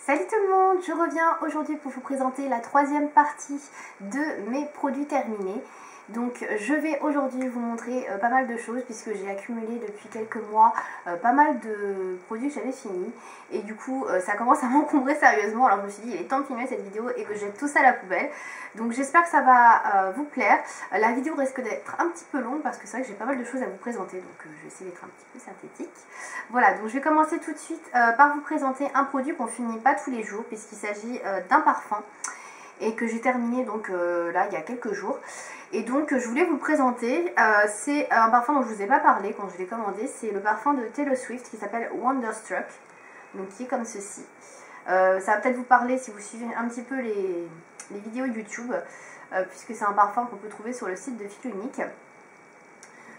Salut tout le monde, je reviens aujourd'hui pour vous présenter la troisième partie de mes produits terminés. Donc je vais aujourd'hui vous montrer pas mal de choses puisque j'ai accumulé depuis quelques mois pas mal de produits que j'avais finis. Et du coup ça commence à m'encombrer sérieusement, alors je me suis dit il est temps de filmer cette vidéo et que je jette tout ça à la poubelle. Donc j'espère que ça va vous plaire. La vidéo risque d'être un petit peu longue parce que c'est vrai que j'ai pas mal de choses à vous présenter, donc je vais essayer d'être un petit peu synthétique. Voilà, donc je vais commencer tout de suite par vous présenter un produit qu'on finit pas tous les jours puisqu'il s'agit d'un parfum et que j'ai terminé donc là il y a quelques jours. Et donc je voulais vous le présenter, c'est un parfum dont je vous ai pas parlé quand je l'ai commandé, c'est le parfum de Taylor Swift qui s'appelle Wonderstruck, donc qui est comme ceci. Ça va peut-être vous parler si vous suivez un petit peu les vidéos YouTube, puisque c'est un parfum qu'on peut trouver sur le site de Fil Unique.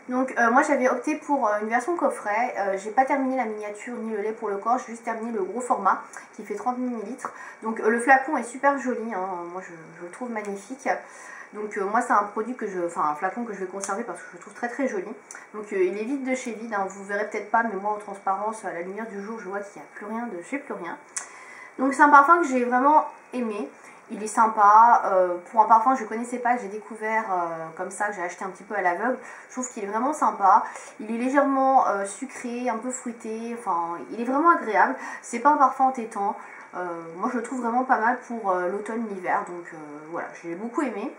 Donc moi j'avais opté pour une version coffret, j'ai pas terminé la miniature ni le lait pour le corps, j'ai juste terminé le gros format qui fait 30 ml. Donc le flacon est super joli, hein, moi je le trouve magnifique. Donc moi c'est un produit que un flacon que je vais conserver parce que je le trouve très très joli. Donc il est vide de chez vide, hein, vous verrez peut-être pas, mais moi en transparence à la lumière du jour je vois qu'il n'y a plus rien de chez plus rien. Donc c'est un parfum que j'ai vraiment aimé. Il est sympa, pour un parfum que je ne connaissais pas, que j'ai découvert comme ça, que j'ai acheté un petit peu à l'aveugle. Je trouve qu'il est vraiment sympa. Il est légèrement sucré, un peu fruité, enfin il est vraiment agréable. C'est pas un parfum entêtant. Moi je le trouve vraiment pas mal pour l'automne, l'hiver, donc voilà, j'ai beaucoup aimé.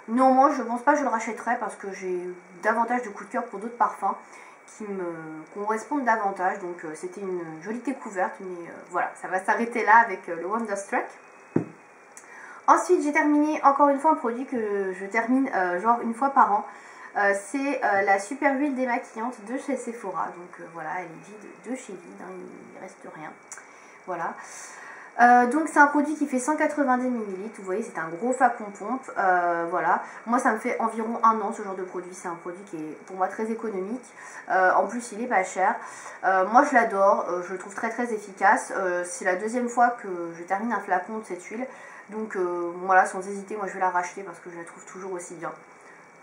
Néanmoins je ne pense pas que je le rachèterai parce que j'ai davantage de coup de cœur pour d'autres parfums qui me correspondent davantage. Donc c'était une jolie découverte, mais voilà, ça va s'arrêter là avec le Wonderstruck. Ensuite, j'ai terminé encore une fois un produit que je termine genre une fois par an. C'est la super huile démaquillante de chez Sephora. Donc voilà, elle est vide de chez vide, hein, il ne reste rien. Voilà. Donc c'est un produit qui fait 190 ml, vous voyez c'est un gros flacon pompe, voilà. Moi ça me fait environ un an ce genre de produit, c'est un produit qui est pour moi très économique, en plus il est pas cher. Moi je l'adore, je le trouve très très efficace, c'est la deuxième fois que je termine un flacon de cette huile, donc voilà, sans hésiter moi je vais la racheter parce que je la trouve toujours aussi bien.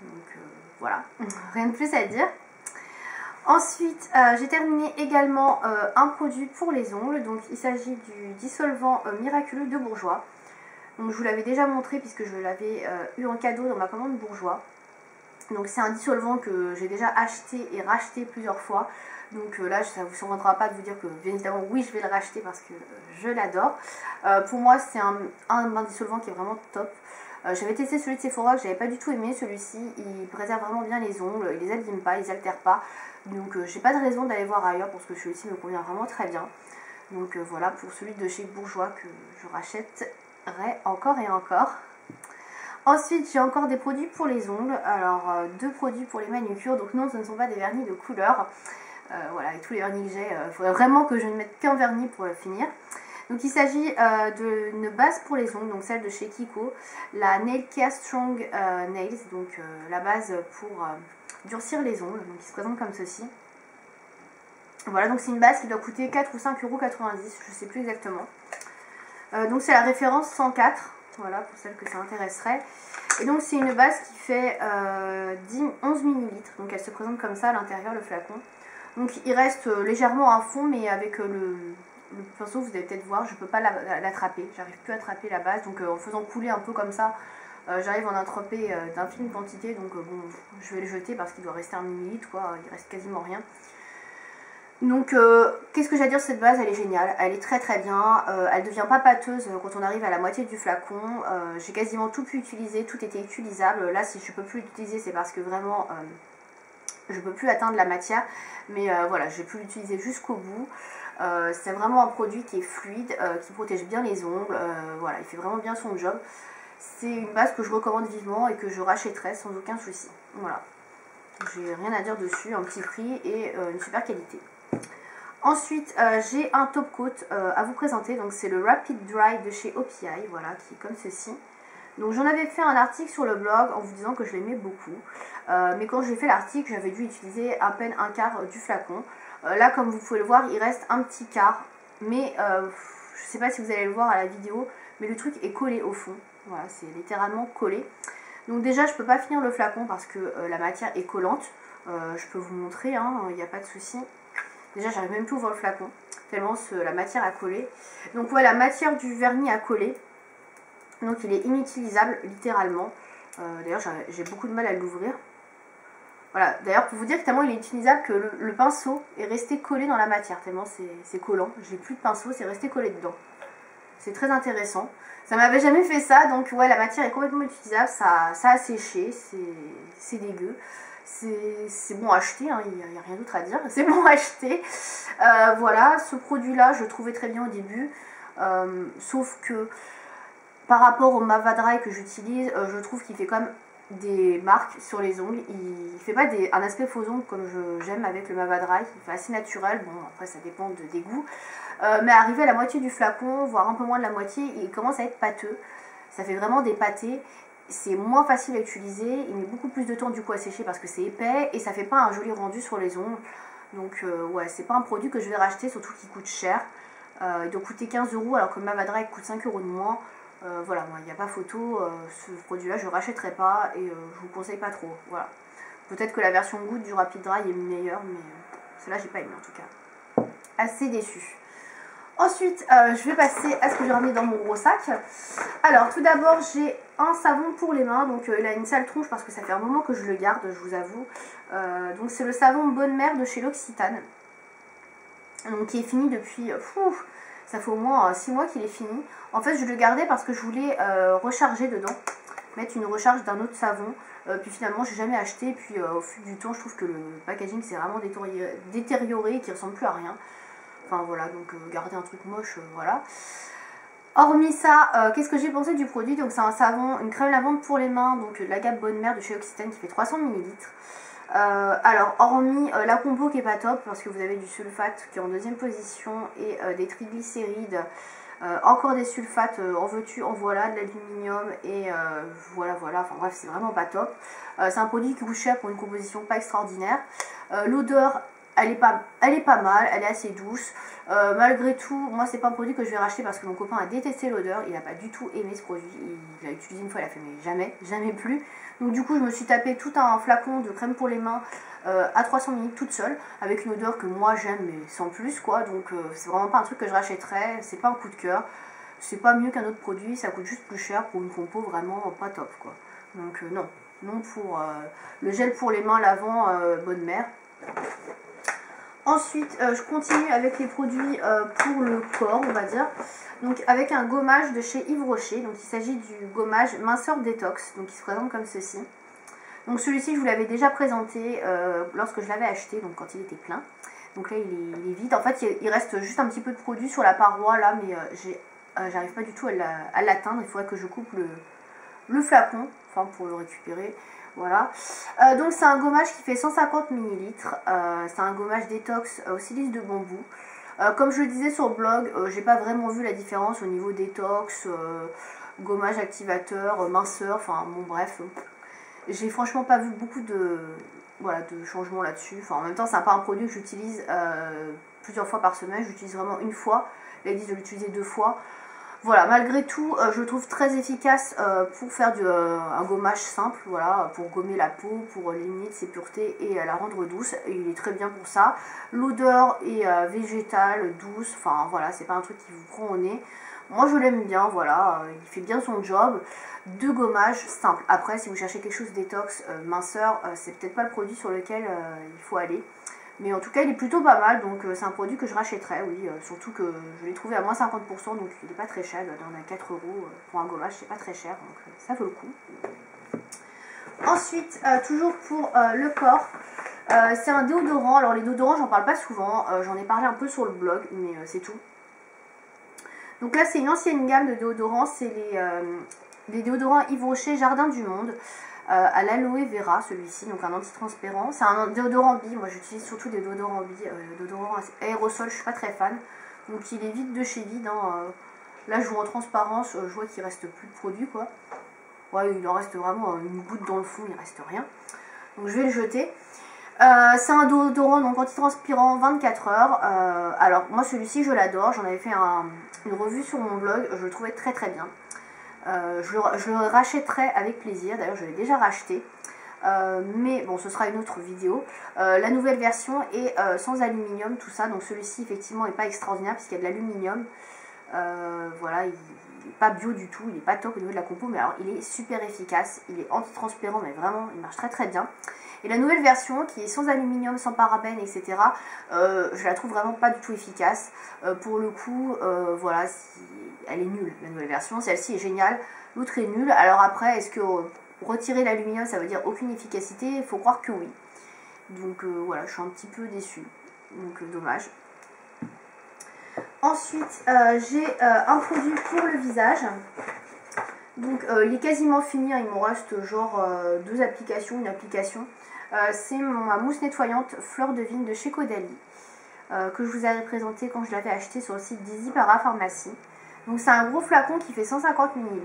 Donc voilà, rien de plus à dire. Ensuite, j'ai terminé également un produit pour les ongles, donc il s'agit du dissolvant miraculeux de Bourjois. Donc je vous l'avais déjà montré puisque je l'avais eu en cadeau dans ma commande Bourjois. Donc c'est un dissolvant que j'ai déjà acheté et racheté plusieurs fois. Donc là ça ne vous surprendra pas de vous dire que bien évidemment oui je vais le racheter parce que je l'adore. Pour moi c'est un dissolvant qui est vraiment top. J'avais testé celui de Sephora que j'avais pas du tout aimé, celui-ci il préserve vraiment bien les ongles, il les abîme pas, il les altère pas. Donc j'ai pas de raison d'aller voir ailleurs parce que celui-ci me convient vraiment très bien. Donc voilà pour celui de chez Bourjois que je rachèterai encore et encore. Ensuite j'ai encore des produits pour les ongles, alors deux produits pour les manucures, donc non ce ne sont pas des vernis de couleur. Voilà, avec tous les vernis que j'ai, il faudrait vraiment que je ne mette qu'un vernis pour le finir. Donc il s'agit d'une base pour les ongles, donc celle de chez Kiko, la Nail Care Strong Nails, donc la base pour durcir les ongles, donc il se présente comme ceci. Voilà, donc c'est une base qui doit coûter 4 ou 5,90 €, je ne sais plus exactement. Donc c'est la référence 104, voilà, pour celle que ça intéresserait. Et donc c'est une base qui fait 11 ml, donc elle se présente comme ça à l'intérieur, le flacon. Donc il reste légèrement à fond, mais avec le pinceau, vous allez peut-être voir, je ne peux pas l'attraper, j'arrive plus à attraper la base, donc en faisant couler un peu comme ça, j'arrive à en attraper d'infimes quantités, donc bon, je vais le jeter parce qu'il doit rester 1 millilitre, quoi, il reste quasiment rien. Donc qu'est-ce que j'ai à dire, cette base elle est géniale, elle est très très bien, elle ne devient pas pâteuse quand on arrive à la moitié du flacon, j'ai quasiment tout pu utiliser, tout était utilisable. Là si je ne peux plus l'utiliser c'est parce que vraiment je ne peux plus atteindre la matière, mais voilà, j'ai pu l'utiliser jusqu'au bout. C'est vraiment un produit qui est fluide, qui protège bien les ongles, voilà, il fait vraiment bien son job. C'est une base que je recommande vivement et que je rachèterai sans aucun souci. Voilà, j'ai rien à dire dessus, un petit prix et une super qualité. Ensuite, j'ai un top coat à vous présenter, donc c'est le Rapid Dry de chez OPI, voilà, qui est comme ceci. Donc j'en avais fait un article sur le blog en vous disant que je l'aimais beaucoup, mais quand j'ai fait l'article j'avais dû utiliser à peine un quart du flacon. Là comme vous pouvez le voir il reste un petit quart, mais je sais pas si vous allez le voir à la vidéo, mais le truc est collé au fond, voilà, c'est littéralement collé. Donc déjà je peux pas finir le flacon parce que la matière est collante, je peux vous montrer, hein, il n'y a pas de souci. Déjà j'arrive même plus à ouvrir le flacon, tellement la matière a collé. Donc voilà, la matière du vernis a collé. Donc il est inutilisable littéralement. D'ailleurs j'ai beaucoup de mal à l'ouvrir. Voilà, d'ailleurs pour vous dire que tellement il est utilisable que le pinceau est resté collé dans la matière, tellement c'est collant. J'ai plus de pinceau, c'est resté collé dedans. C'est très intéressant. Ça m'avait jamais fait ça, donc ouais, la matière est complètement utilisable, ça a séché, c'est dégueu. C'est bon à acheter, hein, il n'y a rien d'autre à dire, c'est bon à acheter. Voilà, ce produit-là, je le trouvais très bien au début, sauf que par rapport au Mava Dry que j'utilise, je trouve qu'il fait quand même des marques sur les ongles. Il fait pas un aspect faux ongles comme j'aime avec le Mava Dry, il fait assez naturel, bon après ça dépend des goûts. Mais arrivé à la moitié du flacon, voire un peu moins de la moitié, il commence à être pâteux. Ça fait vraiment des pâtés. C'est moins facile à utiliser, il met beaucoup plus de temps du coup à sécher parce que c'est épais et ça fait pas un joli rendu sur les ongles. Donc ouais, c'est pas un produit que je vais racheter, surtout qu'il coûte cher. Il doit coûter 15 € alors que le Mava Dry coûte 5 € de moins. Voilà, moi il n'y a pas photo, ce produit là je ne rachèterai pas et je vous conseille pas trop. Voilà. Peut-être que la version goutte du Rapid Dry est meilleure, mais celle-là j'ai pas aimé en tout cas. Assez déçue. Ensuite, je vais passer à ce que j'ai ramené dans mon gros sac. Alors, tout d'abord, j'ai un savon pour les mains. Donc, il a une sale tronche parce que ça fait un moment que je le garde, je vous avoue. Donc, c'est le savon Bonne Mère de chez L'Occitane. Donc, qui est fini depuis... ça fait au moins 6 mois qu'il est fini. En fait, je le gardais parce que je voulais recharger dedans. Mettre une recharge d'un autre savon. Puis finalement, j'ai jamais acheté. Et puis, au fil du temps, je trouve que le packaging s'est vraiment détérioré et qu'il ressemble plus à rien. Enfin voilà, donc garder un truc moche, voilà. Hormis ça, qu'est-ce que j'ai pensé du produit? Donc c'est un savon, une crème lavande pour les mains, donc de la gamme Bonne Mère de chez L'Occitane qui fait 300 ml. Alors hormis la combo qui est pas top, parce que vous avez du sulfate qui est en deuxième position et des triglycérides, encore des sulfates, en veux-tu, en voilà, de l'aluminium et voilà, enfin bref, c'est vraiment pas top. C'est un produit qui coûte cher pour une composition pas extraordinaire. L'odeur... Elle est pas mal, elle est assez douce. Malgré tout, moi c'est pas un produit que je vais racheter parce que mon copain a détesté l'odeur. Il n'a pas du tout aimé ce produit. Il l'a utilisé une fois, il a fait mais jamais plus. Donc du coup je me suis tapé tout un flacon de crème pour les mains à 300 ml toute seule. Avec une odeur que moi j'aime mais sans plus quoi. Donc c'est vraiment pas un truc que je rachèterais. C'est pas un coup de cœur. C'est pas mieux qu'un autre produit. Ça coûte juste plus cher pour une compo vraiment pas top quoi. Donc non. Non pour le gel pour les mains lavant Bonne Mère. Ensuite, je continue avec les produits pour le corps, on va dire. Donc avec un gommage de chez Yves Rocher. Donc il s'agit du gommage minceur détox. Donc il se présente comme ceci. Donc celui-ci, je vous l'avais déjà présenté lorsque je l'avais acheté, donc quand il était plein. Donc là, il est vide. En fait, il reste juste un petit peu de produit sur la paroi là, mais j'arrive pas du tout à l'atteindre. Il faudrait que je coupe le flacon, enfin pour le récupérer. Voilà, donc c'est un gommage qui fait 150 ml, c'est un gommage détox au silice de bambou. Comme je le disais sur le blog, j'ai pas vraiment vu la différence au niveau détox, gommage activateur, minceur, enfin bon bref. J'ai franchement pas vu beaucoup de changements là-dessus. Enfin en même temps c'est pas un produit que j'utilise plusieurs fois par semaine, j'utilise vraiment une fois. Là ils disent de l'utiliser 2 fois. Voilà, malgré tout, je le trouve très efficace pour faire un gommage simple, voilà, pour gommer la peau, pour éliminer de ses puretés et la rendre douce. Et il est très bien pour ça. L'odeur est végétale, douce, enfin voilà, c'est pas un truc qui vous prend au nez. Moi je l'aime bien, voilà, il fait bien son job. De gommage simple. Après, si vous cherchez quelque chose détox, minceur, c'est peut-être pas le produit sur lequel il faut aller. Mais en tout cas, il est plutôt pas mal, donc c'est un produit que je rachèterais, oui. Surtout que je l'ai trouvé à moins 50%, donc il n'est pas très cher. On a 4 € pour un gommage, c'est pas très cher, donc ça vaut le coup. Ensuite, toujours pour le corps, c'est un déodorant. Alors les déodorants, j'en parle pas souvent, j'en ai parlé un peu sur le blog, mais c'est tout. Donc là, c'est une ancienne gamme de déodorants, c'est les déodorants Yves Rocher Jardin du Monde. À l'aloe vera, celui-ci, donc un anti-transparent. C'est un déodorant bi, moi j'utilise surtout des déodorants bi, déodorant aérosol, je suis pas très fan. Donc il est vide de chez vide, hein. Là je vois en transparence, je vois qu'il reste plus de produit quoi. Ouais, il en reste vraiment une goutte dans le fond, il reste rien. Donc je vais le jeter. C'est un déodorant donc anti-transpirant 24 heures. Alors moi celui-ci je l'adore, j'en avais fait une revue sur mon blog, je le trouvais très très bien. Je le rachèterai avec plaisir, d'ailleurs je l'ai déjà racheté. mais bon, ce sera une autre vidéo. La nouvelle version est sans aluminium, tout ça, donc celui-ci effectivement n'est pas extraordinaire puisqu'il y a de l'aluminium. Voilà, il n'est pas bio du tout, il n'est pas top au niveau de la compo, mais alors il est super efficace, il est anti-transpirant, mais vraiment il marche très très bien. Et la nouvelle version qui est sans aluminium, sans parabènes, etc., je la trouve vraiment pas du tout efficace. Pour le coup, voilà, elle est nulle, la nouvelle version. Celle-ci est géniale, l'autre est nulle. Alors après, est-ce que retirer l'aluminium, ça veut dire aucune efficacité? Il faut croire que oui. Donc voilà, je suis un petit peu déçue. Donc dommage. Ensuite, j'ai un produit pour le visage. Donc il est quasiment fini, hein, il me reste genre 2 applications, une application. C'est ma mousse nettoyante fleur de vigne de chez Caudalie, que je vous avais présenté quand je l'avais acheté sur le site d'Easy Parapharmacie. Donc c'est un gros flacon qui fait 150 ml.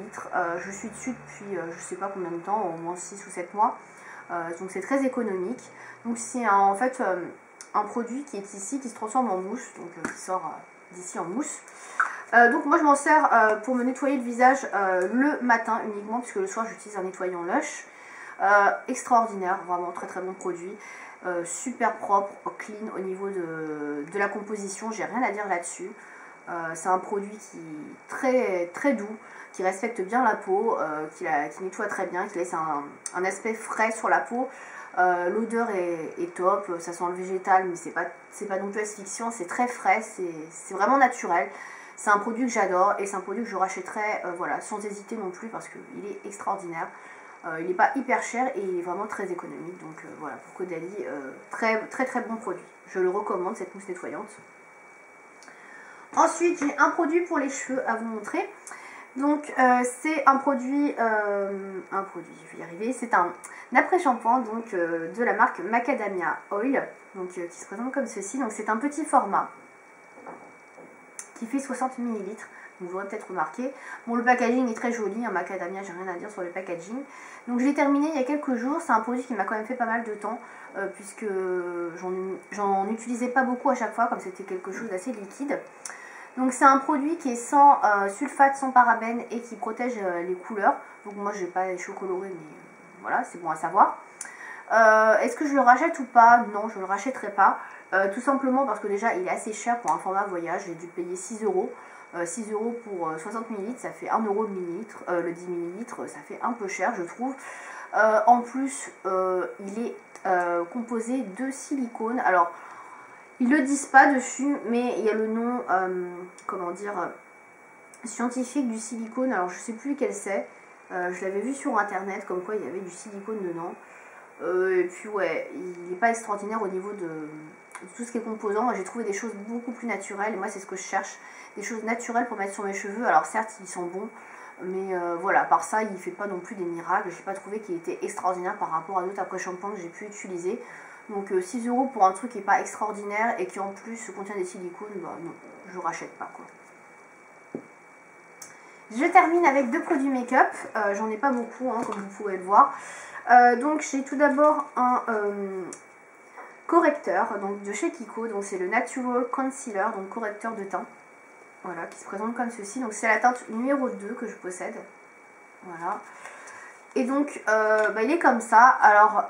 Je suis dessus depuis je sais pas combien de temps, au moins 6 ou 7 mois. Donc c'est très économique. Donc c'est en fait un produit qui est ici, qui se transforme en mousse, donc qui sort d'ici en mousse. Donc moi je m'en sers pour me nettoyer le visage le matin uniquement, puisque le soir j'utilise un nettoyant Lush. Extraordinaire, vraiment très très bon produit, super propre, clean au niveau de la composition, j'ai rien à dire là-dessus. C'est un produit qui est très très doux, qui respecte bien la peau, qui nettoie très bien, qui laisse un aspect frais sur la peau. L'odeur est top, ça sent le végétal, mais c'est pas non plus asphyxiant, c'est très frais, c'est vraiment naturel. C'est un produit que j'adore et c'est un produit que je rachèterai voilà, sans hésiter non plus parce qu'il est extraordinaire. Il n'est pas hyper cher et il est vraiment très économique. Donc voilà, pour Caudalie, très très très bon produit. Je le recommande, cette mousse nettoyante. Ensuite, j'ai un produit pour les cheveux à vous montrer. Donc c'est un produit, je vais y arriver, c'est un après-shampoing donc de la marque Macadamia Oil, donc qui se présente comme ceci. Donc c'est un petit format qui fait 60 ml. Vous l'aurez peut-être remarqué. Bon, le packaging est très joli, hein, Macadamia, j'ai rien à dire sur le packaging. Donc je l'ai terminé il y a quelques jours, c'est un produit qui m'a quand même fait pas mal de temps, puisque j'en utilisais pas beaucoup à chaque fois, comme c'était quelque chose d'assez liquide. Donc c'est un produit qui est sans sulfate, sans parabènes et qui protège les couleurs. Donc moi je n'ai pas les cheveux colorés, mais voilà, c'est bon à savoir. Est-ce que je le rachète ou pas? Non, je ne le rachèterai pas. Tout simplement parce que déjà il est assez cher pour un format voyage, j'ai dû payer 6 €. 6 € pour 60 ml, ça fait 1 € le millilitre, le 10 ml, ça fait un peu cher je trouve. En plus, il est composé de silicone. Alors, ils le disent pas dessus, mais il y a le nom, comment dire, scientifique du silicone. Alors, je sais plus lequel c'est. Je l'avais vu sur internet, comme quoi il y avait du silicone dedans. Et puis ouais, il n'est pas extraordinaire au niveau de tout ce qui est composant. Moi j'ai trouvé des choses beaucoup plus naturelles et moi c'est ce que je cherche, des choses naturelles pour mettre sur mes cheveux. Alors certes ils sont bons, mais voilà, à part ça il fait pas non plus des miracles. J'ai pas trouvé qu'il était extraordinaire par rapport à d'autres après-shampoings que j'ai pu utiliser. Donc 6 € pour un truc qui n'est pas extraordinaire et qui en plus contient des silicones, bah non, je rachète pas quoi. Je termine avec 2 produits make-up, j'en ai pas beaucoup hein, comme vous pouvez le voir. Donc j'ai tout d'abord un correcteur donc de chez Kiko, donc c'est le Natural Concealer, donc correcteur de teint, voilà, qui se présente comme ceci. Donc c'est la teinte numéro 2 que je possède, voilà. Et donc bah, il est comme ça. Alors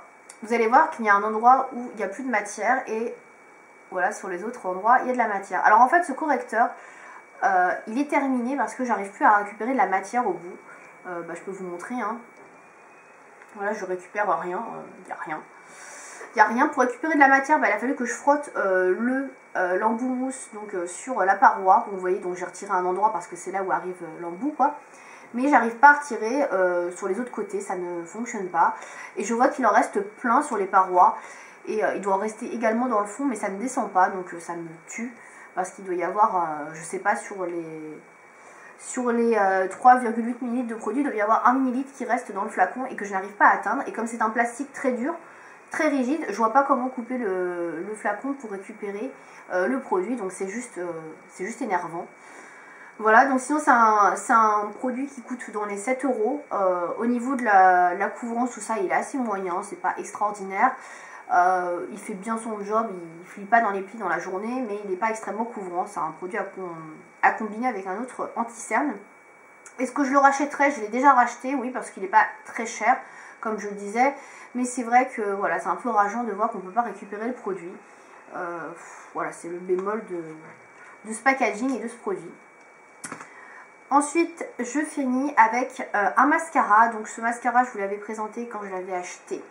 vous allez voir qu'il y a un endroit où il n'y a plus de matière et voilà, sur les autres endroits il y a de la matière. Alors en fait ce correcteur il est terminé parce que j'arrive plus à récupérer de la matière au bout. Bah, je peux vous montrer hein. Voilà, je récupère rien, il n'y a rien. Il n'y a rien. Pour récupérer de la matière, bah, il a fallu que je frotte l'embout mousse donc, sur la paroi. Donc, vous voyez, donc j'ai retiré un endroit parce que c'est là où arrive l'embout, quoi. Mais j'arrive pas à retirer sur les autres côtés, ça ne fonctionne pas. Et je vois qu'il en reste plein sur les parois. Et il doit en rester également dans le fond, mais ça ne descend pas, donc ça me tue. Parce qu'il doit y avoir, je sais pas, sur les 3,8 ml de produit, il doit y avoir 1 ml qui reste dans le flacon et que je n'arrive pas à atteindre. Et comme c'est un plastique très dur, très rigide, je vois pas comment couper le flacon pour récupérer le produit. Donc c'est juste énervant. Voilà, donc sinon c'est un produit qui coûte dans les 7 €. Au niveau de la couvrance, tout ça, il est assez moyen, c'est pas extraordinaire. Il fait bien son job, il ne file pas dans les plis dans la journée, mais il n'est pas extrêmement couvrant. C'est un produit à combiner avec un autre anti-cerne. Est-ce que je le rachèterai? Je l'ai déjà racheté, oui, parce qu'il n'est pas très cher. comme je le disais. Mais c'est vrai que voilà, c'est un peu rageant de voir qu'on ne peut pas récupérer le produit. Voilà, c'est le bémol de ce packaging et de ce produit. Ensuite, je finis avec un mascara. Donc ce mascara, je vous l'avais présenté quand je l'avais acheté.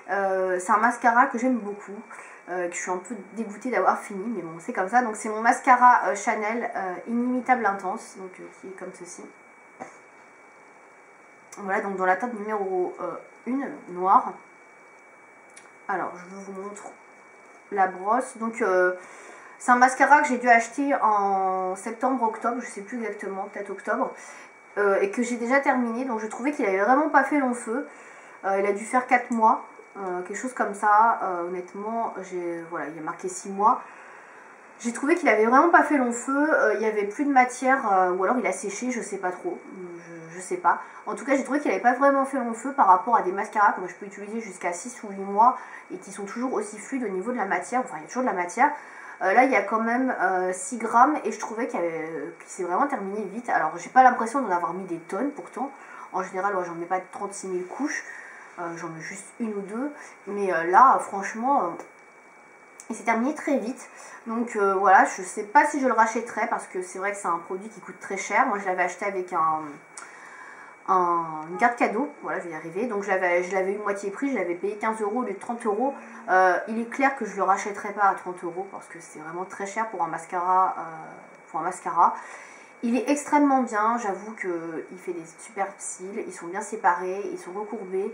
C'est un mascara que j'aime beaucoup, que je suis un peu dégoûtée d'avoir fini, mais bon, c'est comme ça. Donc c'est mon mascara Chanel Inimitable Intense, donc qui est comme ceci. Voilà, donc dans la teinte numéro 1, noire. Alors, je vous montre la brosse. Donc c'est un mascara que j'ai dû acheter en septembre-octobre, je sais plus exactement, peut-être octobre, et que j'ai déjà terminé. Donc je trouvais qu'il avait vraiment pas fait long feu. Il a dû faire 4 mois. Quelque chose comme ça, honnêtement, voilà, il y a marqué 6 mois. J'ai trouvé qu'il avait vraiment pas fait long feu, il y avait plus de matière, ou alors il a séché, je sais pas trop, je sais pas. En tout cas, j'ai trouvé qu'il avait pas vraiment fait long feu par rapport à des mascaras que moi je peux utiliser jusqu'à 6 ou 8 mois et qui sont toujours aussi fluides au niveau de la matière, enfin il y a toujours de la matière. Là il y a quand même 6 grammes et je trouvais qu'il s'est vraiment terminé vite. Alors j'ai pas l'impression d'en avoir mis des tonnes pourtant, en général ouais, j'en mets pas 36 000 couches. J'en mets juste une ou deux, mais là franchement il s'est terminé très vite. Donc voilà, je sais pas si je le rachèterai parce que c'est vrai que c'est un produit qui coûte très cher. Moi je l'avais acheté avec une carte cadeau, voilà, je vais y arriver. Donc je l'avais eu moitié prix, je l'avais payé 15 € au lieu de 30 €. Il est clair que je le rachèterai pas à 30 € parce que c'est vraiment très cher pour un mascara. Il est extrêmement bien, j'avoue qu'il fait des super cils, ils sont bien séparés, ils sont recourbés,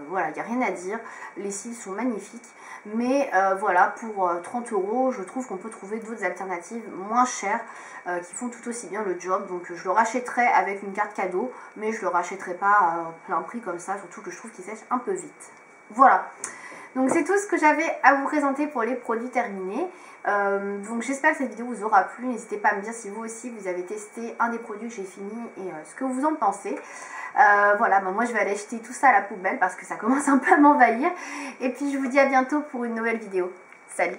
voilà, il n'y a rien à dire, les cils sont magnifiques, mais voilà, pour 30 €, je trouve qu'on peut trouver d'autres alternatives moins chères qui font tout aussi bien le job, donc je le rachèterai avec une carte cadeau, mais je ne le rachèterai pas à plein prix comme ça, surtout que je trouve qu'il sèche un peu vite. Voilà. Donc c'est tout ce que j'avais à vous présenter pour les produits terminés. Donc j'espère que cette vidéo vous aura plu. N'hésitez pas à me dire si vous aussi vous avez testé un des produits que j'ai fini et ce que vous en pensez. Voilà, moi je vais aller jeter tout ça à la poubelle parce que ça commence un peu à m'envahir. Et puis je vous dis à bientôt pour une nouvelle vidéo. Salut!